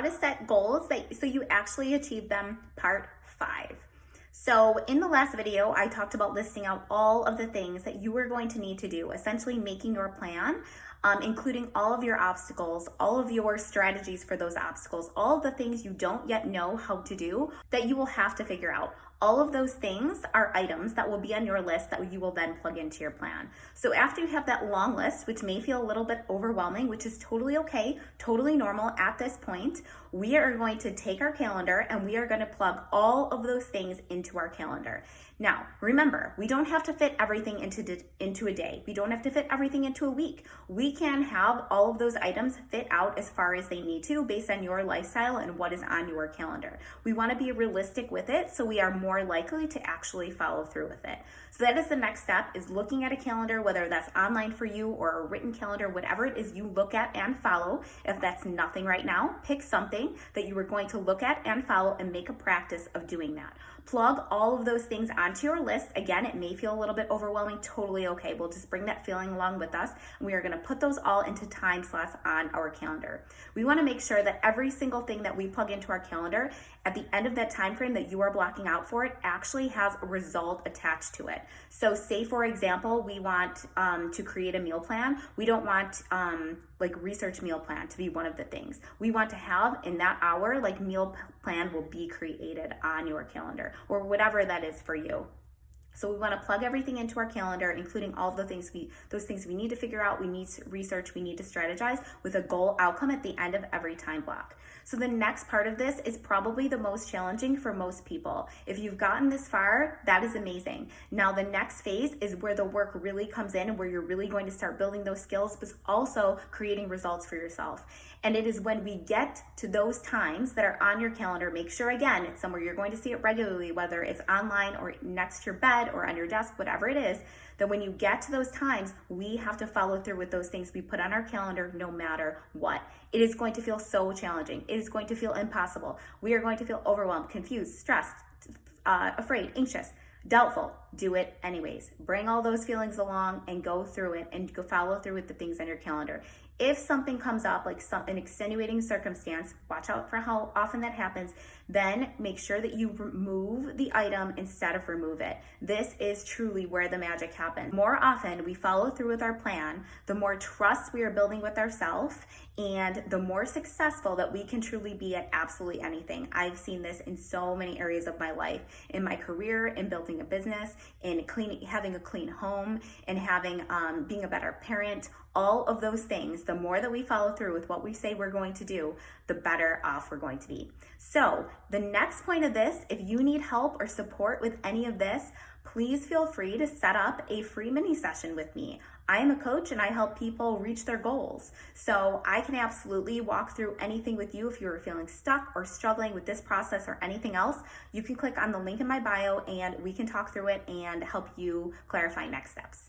to set goals so you actually achieve them, part 5. So in the last video, I talked about listing out all of the things that you are going to need to do, essentially making your plan, including all of your obstacles, all of your strategies for those obstacles, all of the things you don't yet know how to do that you will have to figure out. All of those things are items that will be on your list that you will then plug into your plan. So after you have that long list, which may feel a little bit overwhelming, which is totally okay, totally normal at this point, we are going to take our calendar and we are going to plug all of those things into our calendar. Now, remember, we don't have to fit everything into a day. We don't have to fit everything into a week. We can have all of those items fit out as far as they need to based on your lifestyle and what is on your calendar. We want to be realistic with it so we are more likely to actually follow through with it. So that is the next step, is looking at a calendar, whether that's online for you or a written calendar, whatever it is you look at and follow. If that's nothing right now, pick something that you are going to look at and follow and make a practice of doing that. Plug all of those things onto your list. Again, it may feel a little bit overwhelming, totally okay. We'll just bring that feeling along with us, and we are gonna put those all into time slots on our calendar. We wanna make sure that every single thing that we plug into our calendar at the end of that time frame that you are blocking out for it actually has a result attached to it. So say, for example, we want to create a meal plan. We don't want like research meal plan to be one of the things. We want to have in that hour, like meal plan will be created on your calendar or whatever that is for you. So we want to plug everything into our calendar, including all of those things we need to figure out, we need to research, we need to strategize with a goal outcome at the end of every time block. So the next part of this is probably the most challenging for most people. If you've gotten this far, that is amazing. Now the next phase is where the work really comes in and where you're really going to start building those skills, but also creating results for yourself. And it is when we get to those times that are on your calendar, make sure again, it's somewhere you're going to see it regularly, whether it's online or next to your bed or on your desk, whatever it is, that when you get to those times, we have to follow through with those things we put on our calendar no matter what. It is going to feel so challenging. It is going to feel impossible. We are going to feel overwhelmed, confused, stressed, afraid, anxious, doubtful. Do it anyways. Bring all those feelings along and go through it and go follow through with the things on your calendar. If something comes up, like an extenuating circumstance, watch out for how often that happens, then make sure that you remove the item instead of remove it. This is truly where the magic happens. More often we follow through with our plan, the more trust we are building with ourselves and the more successful that we can truly be at absolutely anything. I've seen this in so many areas of my life, in my career, in building a business, in having a clean home, and being a better parent. All of those things, the more that we follow through with what we say we're going to do, the better off we're going to be. So the next point of this, if you need help or support with any of this, please feel free to set up a free mini session with me. I am a coach and I help people reach their goals. So I can absolutely walk through anything with you. If you're feeling stuck or struggling with this process or anything else, you can click on the link in my bio and we can talk through it and help you clarify next steps.